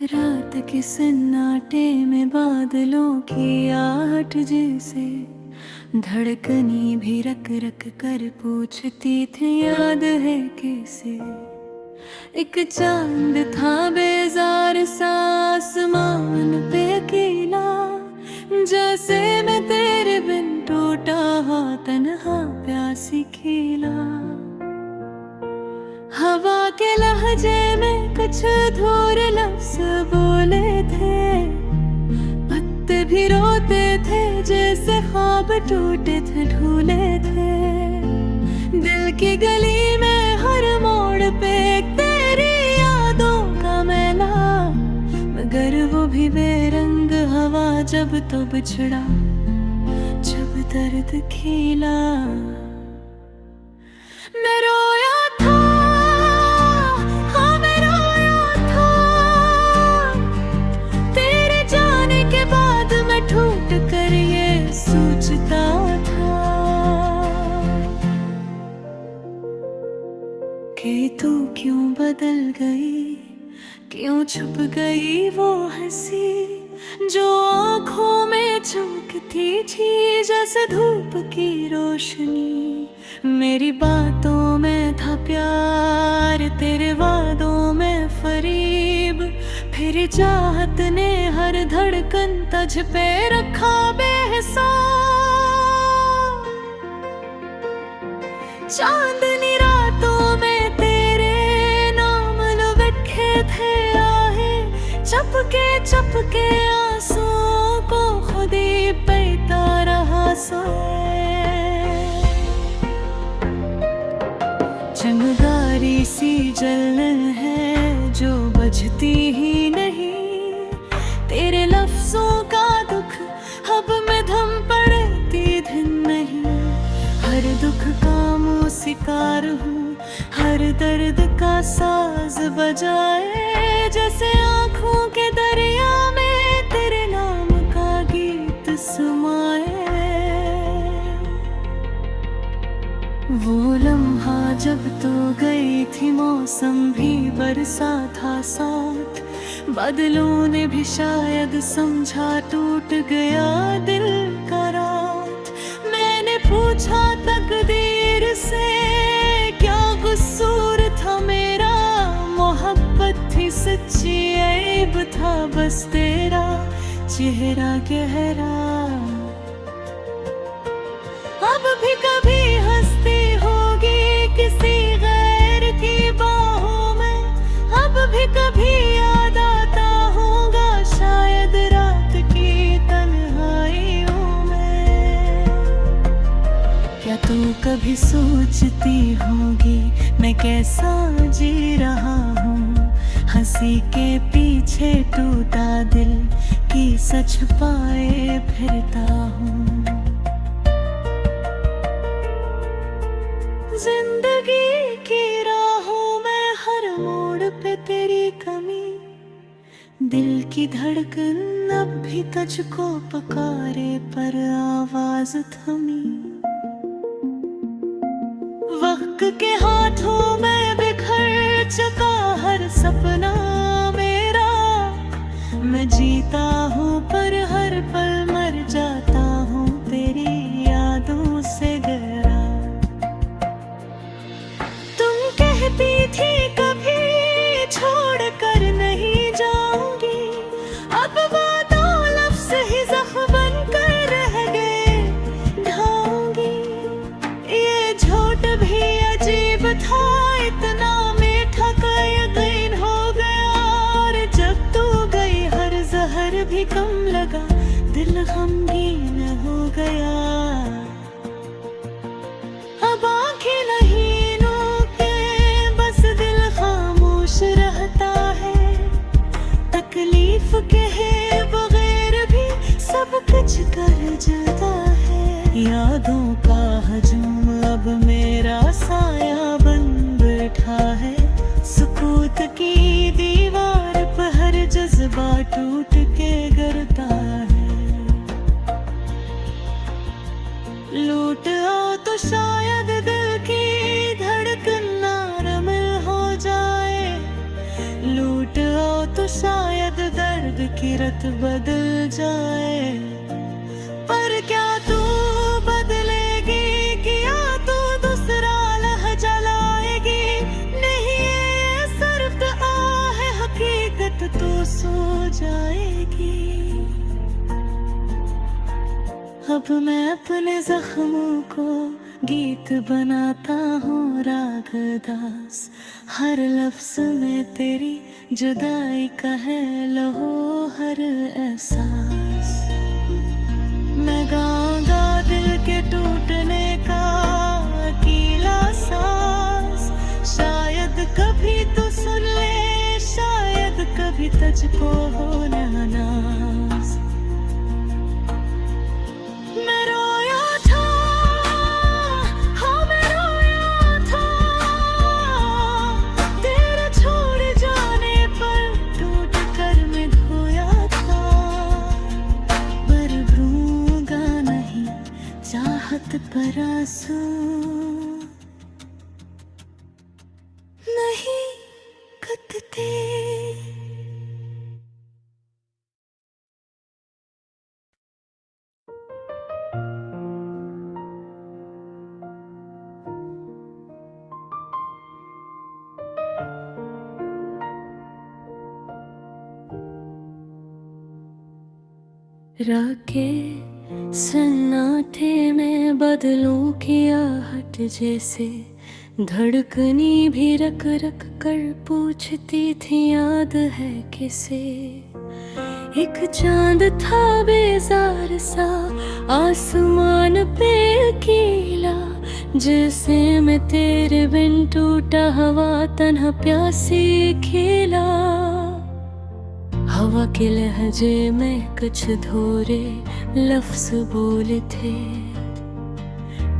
रात के सन्नाटे में बादलों की आहट जैसे धड़कनी भी रक रक कर पूछती थी याद है कैसे। एक चांद था बेजार सा आसमान पे अकेला, जैसे मैं तेरे बिन टूटा हुआ तन्हा प्यासी खेला। हवा के लहजे में कुछ अधूरे लफ्ज़ बोले थे, पत्ते भी रोते थे जैसे ख्वाब टूटे थे ढूले थे। दिल की गली में हर मोड़ पे तेरी यादों का मेला, मगर वो भी बेरंग हवा जब तो बिछड़ा, जब दर्द खिला। मैं रोया था, हाँ मैं रोया था, तेरे जाने के बाद मैं ठूठ कर ये सोचता था कि तू क्यों बदल गई, क्यों छुप गई वो हंसी जो आँखों में चमकती थी जैसे धूप की रोशनी। मेरी बातों में था प्यार, तेरे वादों में फरीब, फिर चाहत ने हर धड़कन तुझ पे रखा बेहिसाब। चांदनी रातों में तेरे नाम लिखे थे आहे, चपके चपके आंसुओं को खुद ही पीता रहा सोए। चिंगारी सी जलन है जो बजती ही नहीं, तेरे लफ्जों का दुख अब मैं थम पड़ती दिन नहीं। हर दुख का शिकार हूँ, हर दर्द का साज बजाए, जैसे आँखों के दरिया में तेरे नाम का गीत समाए। वो लम्हा जब तो गई थी मौसम भी बरसा था साथ, बादलों ने भी शायद समझा टूट गया दिल का रात। मैंने पूछा तकदीर से क्या कसूर था मेरा, मोहब्बत थी सच्ची ऐब था बस तेरा चेहरा गहरा। अब भी कभी हंसती होगी किसी गैर की बाहों में, अब भी कभी याद आता होगा शायद रात की तन्हाइयों में। क्या तू कभी सोचती होगी मैं कैसा जी रहा हूँ, हंसी के पीछे टूटा दिल की सच पाए फिरता हूँ। जिंदगी की राहों में हर मोड़ पे तेरी कमी, दिल की धड़कन अब भी तुझको पुकारे पर आवाज थमी। वक्त के हाथों में बिखर चुका हर सपना मेरा, मैं जीता हूँ पर हर पल मर जाता हूँ तेरी यादों से गहरा। कहती थी कभी छोड़ कर नहीं जाऊंगी, अब वादों लफ्ज़ ही ज़ख्म बन कर रह गए ढाऊंगी। ये झूठ भी अजीब था, इतना मीठा का यकीन हो गया, और जब तू गई हर जहर भी कम लगा, दिल गमगीन हो गया। अब आंखें नहीं तकलीफ के है बगैर भी सब कुछ कर जाता है। यादों का हजूम अब मेरा साया बन बैठा है, सुकूत की दीवार पर हर जज्बा टूट के गिरता है। लूट आओ तो शायद दिल की धड़कन नरम हो जाए, लूट आओ तो शायद की रत बदल जाए, पर क्या तू बदलेगी, क्या तू दूसरा लहजा लाएगी? नहीं ये सिर्फ आह है, हकीकत तो सो जाएगी। अब मैं अपने जख्मों को गीत बनाता हूँ रागदास, हर लफ्ज में तेरी जुदाई का है लहो हर एहसास। मैं गाऊंगा दिल के टूटने का अकेला सांस, शायद कभी तो सुन ले, शायद कभी तुझको हो नाज। मैं रोया था, हाँ मैं रोया था, तेरे छोड़ जाने पर टूट कर मैं धोया था। पर भरूंगा नहीं चाहत पर आंसू, नहीं कतते। राके सन्नाटे में बदलूं की आहट जैसे, धड़कनी भी रख रख कर पूछती थी याद है किसे। एक चांद था बेजार सा आसमान पे अकेला, जैसे मैं तेरे बिन टूटा हवा तन्हा प्यासी खेला। हवा के लहजे में कुछ धोरे लफ्ज बोले थे,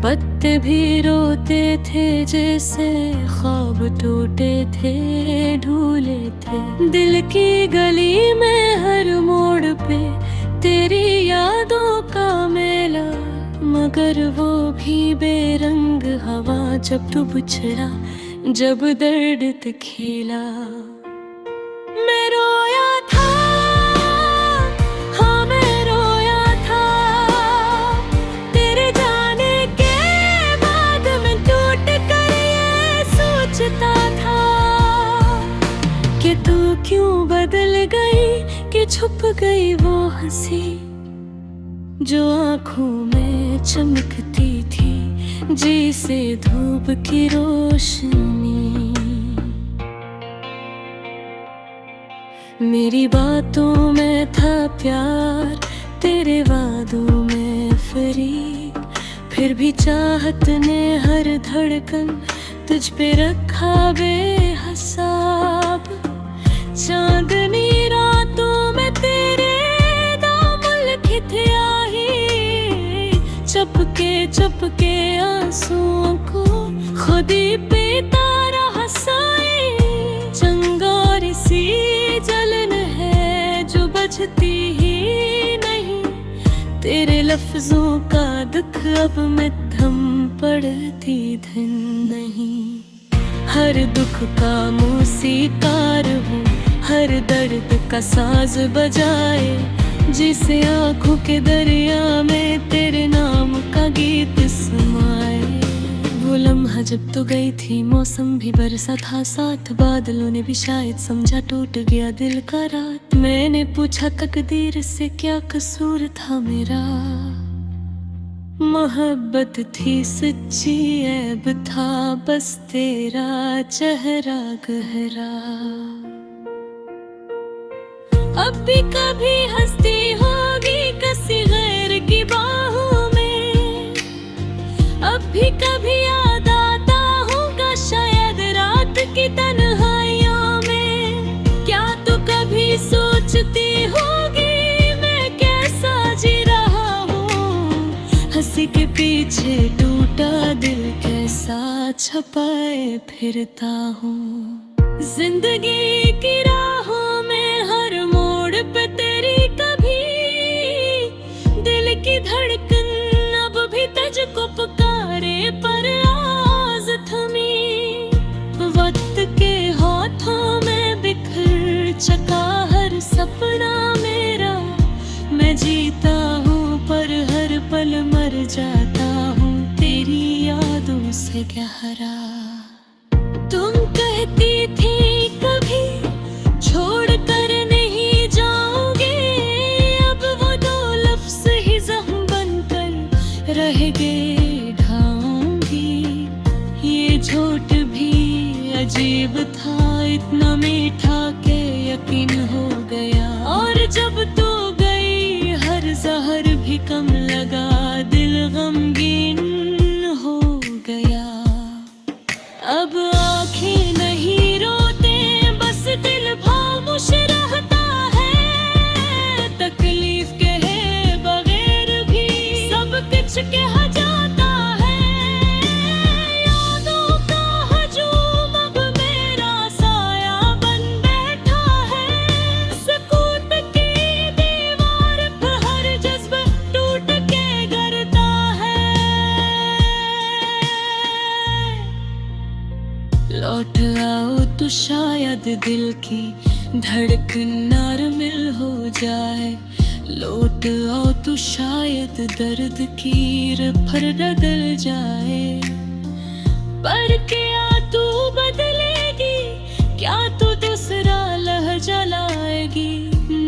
पत्ते भी रोते थे जैसे ख्वाब टूटे थे ढूले थे। दिल की गली में हर मोड़ पे तेरी यादों का मेला, मगर वो भी बेरंग हवा जब तू बिछड़ा, जब दर्द तखेला। मैं रोया था, हाँ मैं रोया था, तेरे जाने के बाद मैं टूट कर ये सोचता था कि तू क्यों बदल गई, कि छुप गई वो हंसी जो आँखों में चमकती थी जैसे धूप की रोशनी। मेरी बातों में था प्यार, तेरे वादों में फरीक, फिर भी चाहत ने हर धड़कन तुझ पे रखा बेहिसाब। चांदनी रातों में तेरे दामन लिखे आही, चपके चपके आंसुओं को खुद ही पीता रहा साई। चंगार सी जलन है जो बचती ही नहीं, तेरे लफ्जों का दुख अब मैं थम पड़ती धन नहीं। हर दुख का मूसीकार हूँ, हर दर्द का साज बजाए, जिसे आँखों के दरिया में तेरे नाम का गीत समाए। वो लम्हा जब तो गई थी मौसम भी बरसा था साथ, बादलों ने भी शायद समझा टूट गया दिल का रात। मैंने पूछा तकदीर से क्या कसूर था मेरा, मोहब्बत थी सच्ची ऐब था बस तेरा चेहरा गहरा। अब भी कभी हंसती होगी किसी गैर की बाहों में, अब भी कभी याद आता होगा शायद रात की तन्हाइयों में। क्या तू कभी सोचती होगी मैं कैसा जी रहा हूँ, हंसी के पीछे टूटा दिल कैसा छपाए फिरता हूँ। जिंदगी की राहों में हर मोड़ पे तेरी कभी दिल की धड़कन अब भी तुझको पुकारे, पर आवाज थमी। वक्त के हाथों में बिखर चुका हर सपना लहरा। तुम कहती थी कभी छोड़ कर नहीं जाओगे, अब वो दो लफ्ज़ ही ज़ख्म बनकर रह गए ढाऊंगी। ये झूठ भी अजीब था, इतना मीठा के यकीन हो गया। और जब तू गई हर जहर भी कम लगा, दिल गमगीन हो गया। अब आँखें नहीं रोते, बस दिल खामोश रहता है। तकलीफ के बगैर भी सब कुछ कहा जाता है। यादों का हजूम अब मेरा साया बन बैठा है। सुकून की दीवार पर हर जज्बा टूट के गिरता है। लौट आओ तो शायद दिल की धड़कन नरमिल हो जाए। लौट आओ तो शायद दर्द की रफ़्तार बदल जाए। पर क्या तू बदलेगी, क्या तू दूसरा लहजा लाएगी?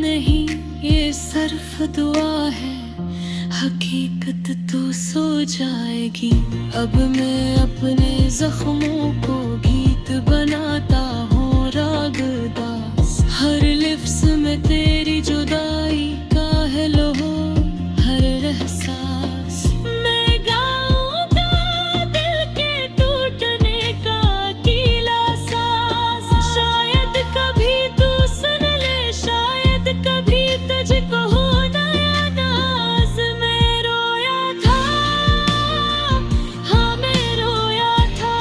नहीं, ये सिर्फ दुआ है, हकीकत तो सो जाएगी। अब मैं अपने जख्मों को गीत बनाता हूँ रागदास। हर लिफ्ज़ में तेरी जुदाई का है लोहो, हर एहसास। मैं गाऊंगा दिल के टूटने का अकेला सांस। शायद कभी तू सुन ले, शायद कभी तुझको हो नया नाज़। मैं रोया था, हाँ मैं रोया था,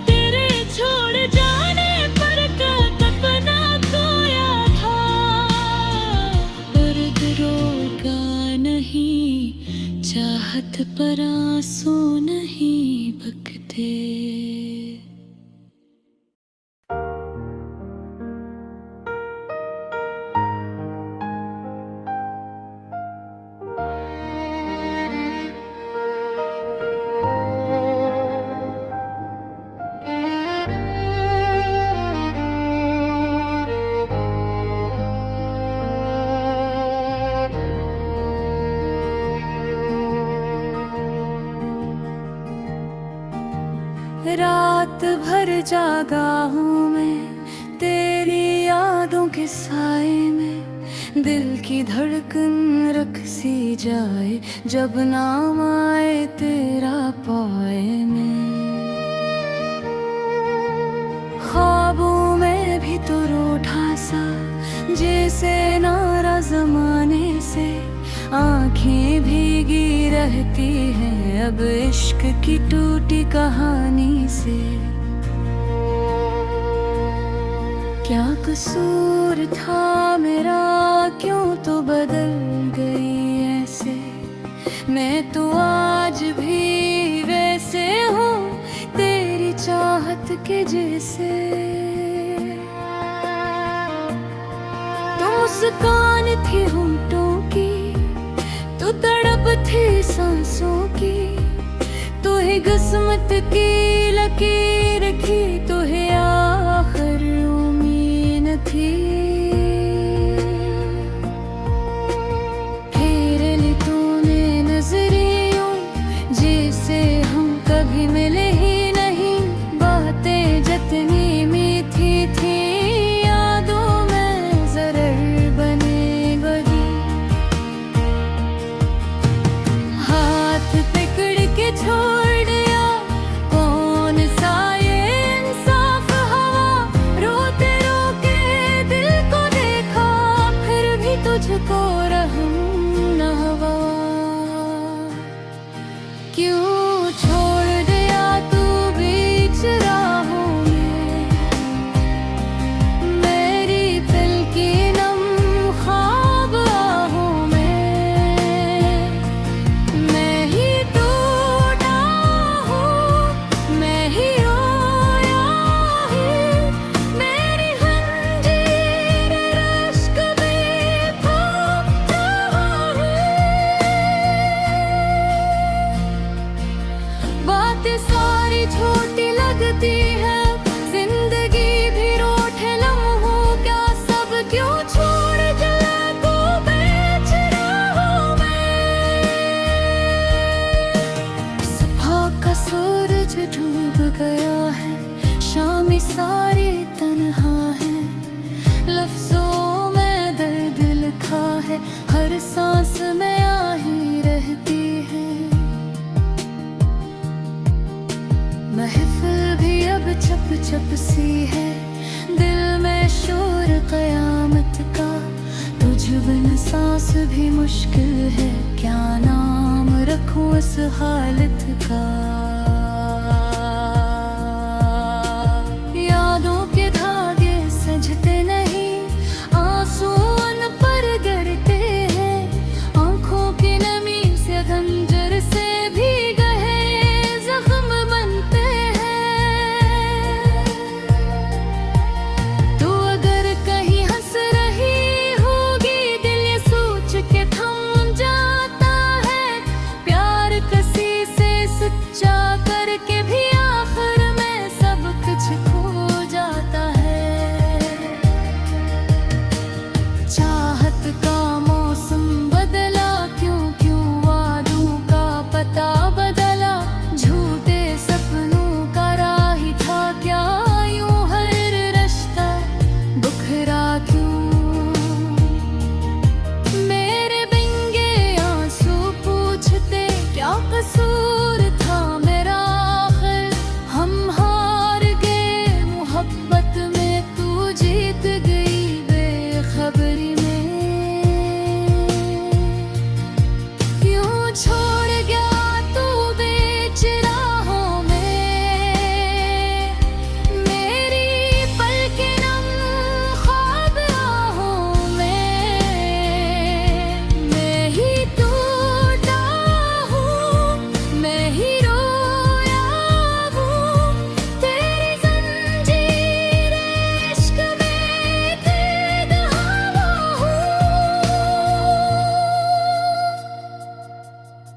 तेरे छोड़ जाने पर कब अपना खोया था। दर्द रोका नहीं, चाहत पर आंसू नहीं बकते। रात भर जागा हूँ मैं तेरी यादों के साए में। दिल की धड़कन रख सी जाए, जब नाम आए तेरा पाए में। ख्वाबों में भी तो रूठा सा, जैसे नारा जमाने से। आँखें भीगी रहती हैं अब इश्क की टूटी कहानी से। क्या कसूर था मेरा, क्यों तो बदल गई ऐसे। मैं तो आज भी वैसे हूँ तेरी चाहत के जैसे। तो मुस्कान थी होंठों की, तो तड़प थी सांसों की। तो है किस्मत की लकीर की, तो है आखिर उम्मीद थी। फेर ली तूने नजरियों, जैसे हम कभी मिले ही नहीं। बातें जितनी मीठी थी, यादों में जरर बने बही। हाथ पकड़ के छोड़ दिया, कौन सा ये इंसाफ हवा। रोते रोके दिल को देखा, फिर भी तुझको रहम न हुआ। क्यों छोड़ दिया तू बीच राहों में, मेरी दिल की नम ख्वाब आहों में। मैं ही टूटा हूँ, मैं ही रोया हूँ। मेरी जंजीर रश्क में फूट रहा है। हर सांस में आ ही रहती है। महफिल भी अब चप चप सी है, दिल में शोर कयामत का। तुझ बिन सांस भी मुश्किल है, क्या नाम रखूं इस हालत का। यादों के धागे सजते नहीं, आंसू उन पर गिरते हैं। आंखों की नमी से खंजर से भी गहे जख्म बनते हैं। तू अगर कहीं हंस रही होगी, दिल ये सोच के थम जाता है। प्यार किसी से सच्चा करके भी आखिर में सब कुछ खो जाता है। चाहत का मौसम बदला, क्यों क्यों वादों का पता बदला। झूठे सपनों का राही था क्या, यूं हर रिश्ता बुखरा क्यों। मेरे बिंगे आंसू पूछते, क्या कसूर था मेरा आखिर। हम हार गए मोहब्बत में, तू जीत गई बेखबरी में। यूं छोड़ गया तू बीच राहों में, मेरी पलकें नम ख्वाब राहों में। मैं ही टूटा हूँ, मैं ही रोया हूँ। तेरी जंजीरें इश्क में कैद हूँ।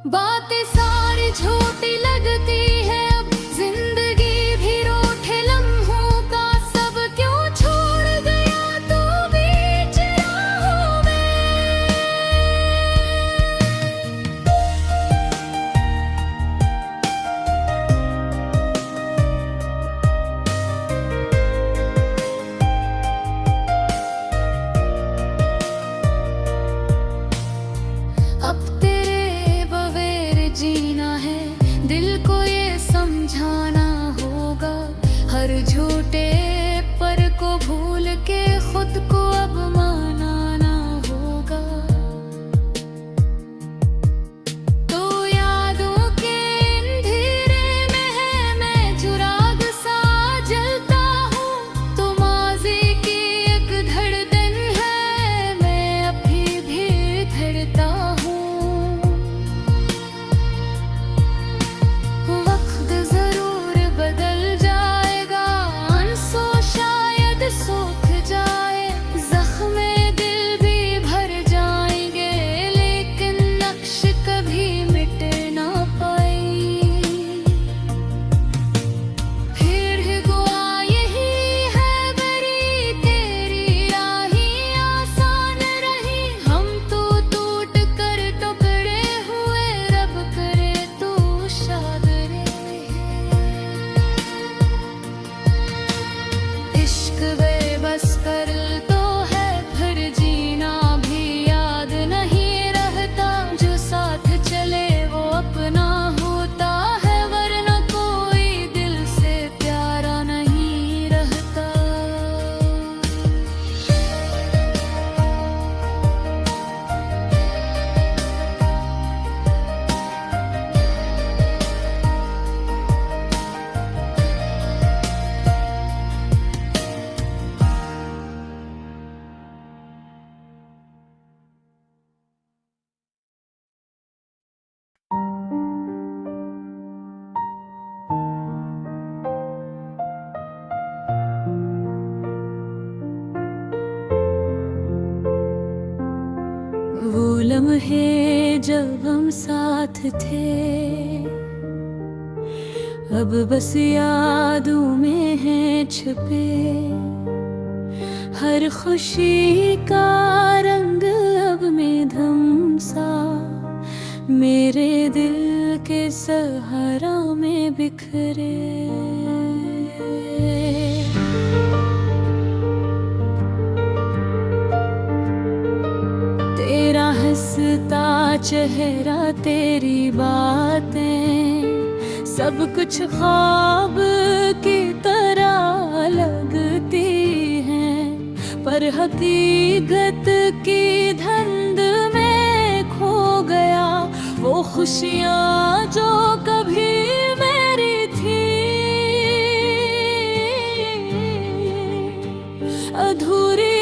बातें सारी झूठी लगती है अब, जिंदगी भी रूठे लम्हों का। सब क्यों छोड़ गया तू बीच राहों में। अब तेरे बगैर जीना है, दिल को ये समझाना होगा। हर झूठे पर को भूल के खुद को अब मनाना होगा। तो यादों के अंधेरे में है मैं चुराग सा जलता हूँ। तो माज़ी की एक धड़कन है, मैं अभी भी धड़ता हूँ। वक्त जरूर बदल जाएगा, आंसू शायद सूख जाए। जख्मे दिल भी भर जाएंगे, लेकिन नक्श कभी मिट ना पाए। फिर हुआ यही है बरी, तेरी राहें आसान रही। हम तो टूट कर टुकड़े हुए, रब करे तू शाद रहे। इश्क बेबस कर तो है, फिर जीना भी याद नहीं रहता। जो साथ चले वो अपना होता है, वरना कोई दिल से प्यारा नहीं रहता। वो लम्हे जब हम साथ थे, अब बस यादों में हैं छुपे। हर खुशी का रंग अब में धम सा, मेरे दिल के सहारा में बिखरे। तेरा है हंसता चेहरा, तेरी बातें सब कुछ ख्वाब की तरह लगती हैं, पर हकीकत की धुंध में खो गया वो खुशियाँ जो कभी मेरी थी। अधूरी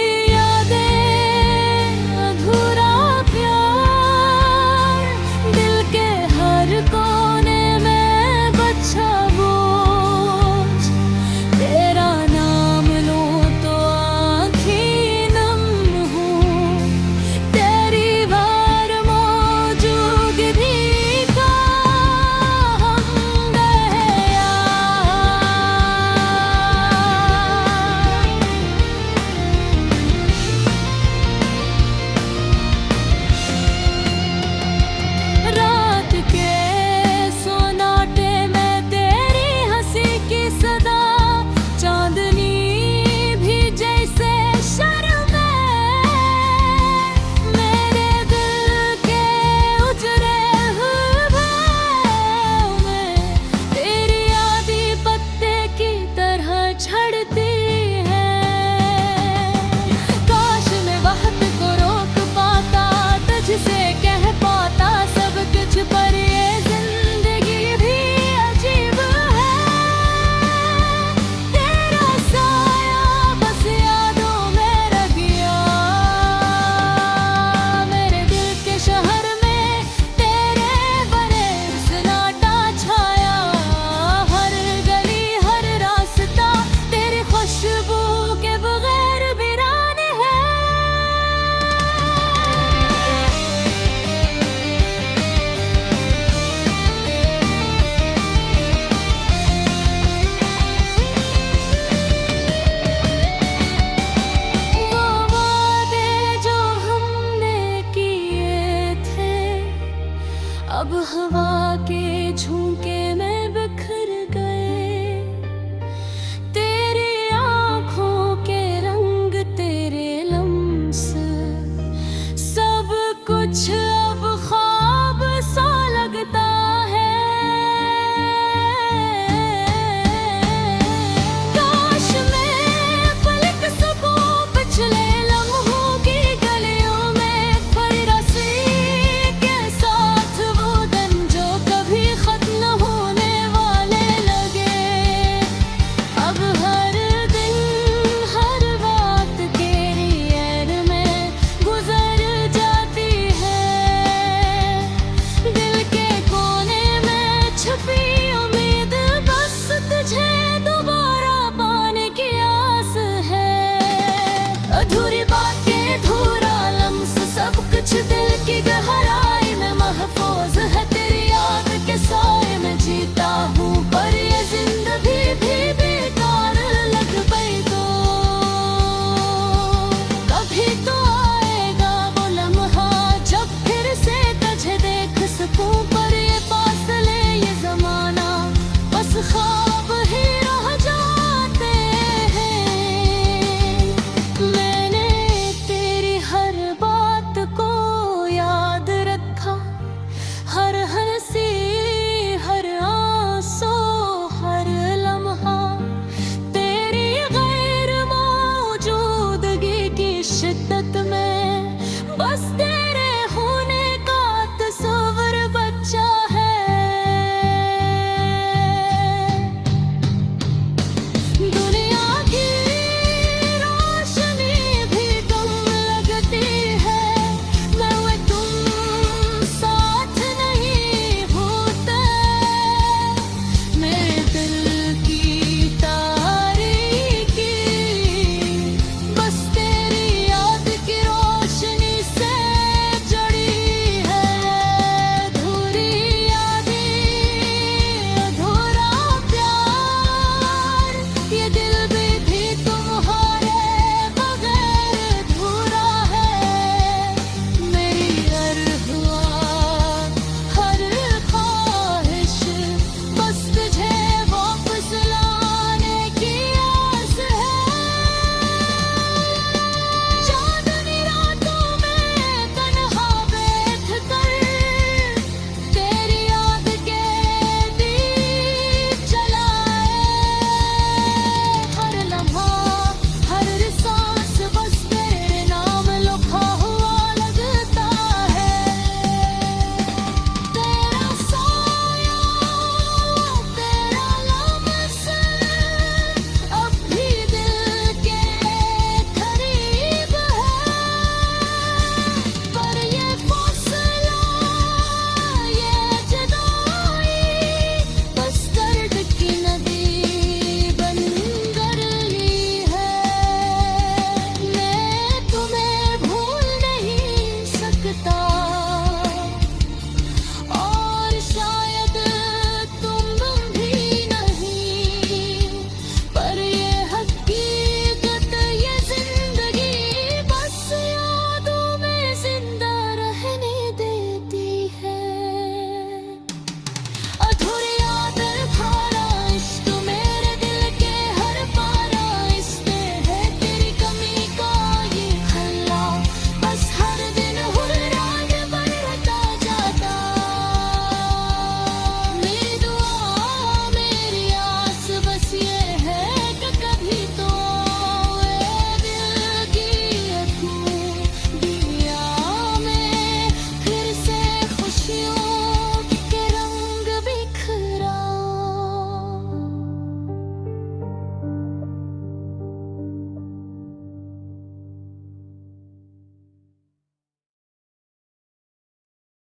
अब हवा के झोंके में बिखर गए, तेरी आँखों के रंग, तेरे लम्स सब कुछ